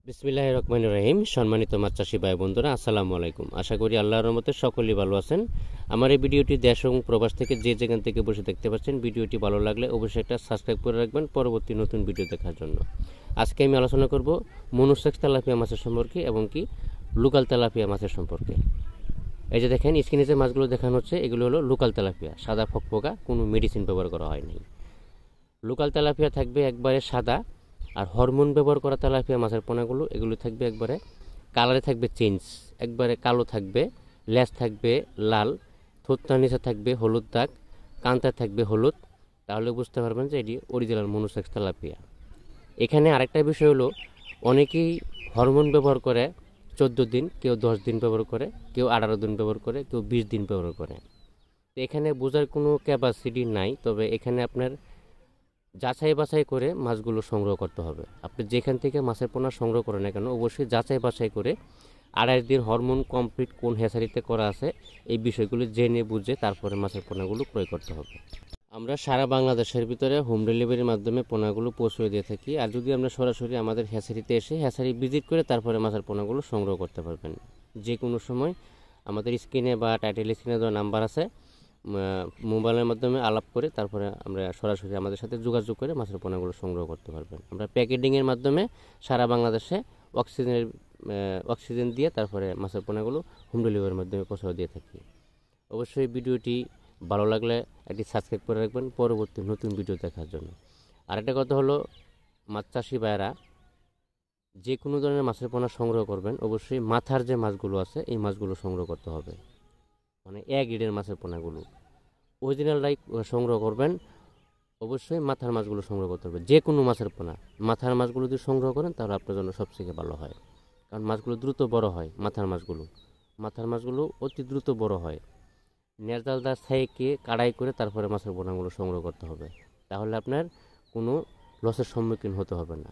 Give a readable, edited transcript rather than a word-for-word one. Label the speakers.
Speaker 1: বিসমিল্লাহির রহমানির রহিম। সম্মানিত মাছ চাষি ভাই বন্ধুরা, আসসালামু আলাইকুম। আশা করি আল্লাহর রহমতে সকলেই ভালো আছেন। আমার এই ভিডিওটি দেশ এবং প্রবাস থেকে যে যেখান থেকে বসে দেখতে পাচ্ছেন, ভিডিওটি ভালো লাগলে অবশ্যই একটা সাবস্ক্রাইব করে রাখবেন পরবর্তী নতুন ভিডিও দেখার জন্য। আজকে আমি আলোচনা করব মনুসেক্স তেলাপিয়া মাছের সম্পর্কে এবং কি লোকাল তেলাপিয়া মাছের সম্পর্কে। এই যে দেখেন স্ক্রিনে যে মাছগুলো দেখানো হচ্ছে, এগুলো হলো লোকাল তেলাপিয়া, সাদা ফকফকা, কোনো মেডিসিন ব্যবহার করা হয়নি। লোকাল তেলাপিয়া থাকবে একবারে সাদা, আর হরমোন ব্যবহার করা তেলাপিয়া মাছের পোনাগুলো এগুলো থাকবে একবারে কালারে থাকবে চেঞ্জ, একবারে কালো থাকবে, লেজ থাকবে লাল, থুতটার নিচে থাকবে হলুদ দাগ, কান্তায় থাকবে হলুদ। তাহলে বুঝতে পারবেন যে এটি অরিজিনাল মনুসেক্স তেলাপিয়া। এখানে আরেকটা বিষয় হলো, অনেকেই হরমোন ব্যবহার করে 14 দিন, কেউ 10 দিন ব্যবহার করে, কেউ 18 দিন ব্যবহার করে, কেউ 20 দিন ব্যবহার করে। তো এখানে বোঝার কোনো ক্যাপাসিটি নাই, তবে এখানে আপনার যাচাই বাছাই করে মাছগুলো সংগ্রহ করতে হবে। আপনি যেখান থেকে মাছের পোনা সংগ্রহ করেন না কেন, অবশ্যই যাচাই বাছাই করে 28 দিন হরমোন কমপ্লিট কোন হ্যাচারিতে করা আছে এই বিষয়গুলো জেনে বুঝে তারপরে মাছের পোনাগুলো ক্রয় করতে হবে। আমরা সারা বাংলাদেশের ভিতরে হোম ডেলিভারির মাধ্যমে পোনাগুলো পৌঁছে দিয়ে থাকি। আর যদি আমরা সরাসরি আমাদের হ্যাচারিতে এসে হ্যাচারি ভিজিট করে তারপরে মাছের পোনাগুলো সংগ্রহ করতে পারবেন। যে কোনো সময় আমাদের স্ক্রিনে বা টাইটেল স্ক্রিনে দেওয়া নাম্বার আছে, মোবাইলের মাধ্যমে আলাপ করে তারপরে আমরা সরাসরি আমাদের সাথে যোগাযোগ করে মাছের পোনাগুলো সংগ্রহ করতে পারবেন। আমরা প্যাকেটিংয়ের মাধ্যমে সারা বাংলাদেশে অক্সিজেন দিয়ে তারপরে মাছের পোনাগুলো হোম ডেলিভারির মাধ্যমে পৌঁছে দিয়ে থাকি। অবশ্যই ভিডিওটি ভালো লাগলে একটি সাবস্ক্রাইব করে রাখবেন পরবর্তী নতুন ভিডিও দেখার জন্য। আরেকটা কথা হলো, মাছ চাষি ভাইয়েরা যে কোনো ধরনের মাছের পোনা সংগ্রহ করবেন, অবশ্যই মাথার যে মাছগুলো আছে এই মাছগুলো সংগ্রহ করতে হবে, মানে গ্রেডের মাছের পোনাগুলো অরিজিনালটাই সংগ্রহ করবেন। অবশ্যই মাথার মাছগুলো সংগ্রহ করতে হবে। যে কোনো মাছের পোনা মাথার মাছগুলো যদি সংগ্রহ করেন তাহলে আপনার জন্য সবথেকে ভালো হয়, কারণ মাছগুলো দ্রুত বড় হয়। মাথার মাছগুলো অতি দ্রুত বড় হয়। নেড়জালদার থেকে কাড়াই করে তারপরে মাছের পোনাগুলো সংগ্রহ করতে হবে, তাহলে আপনার কোনো লসের সম্মুখীন হতে হবে না।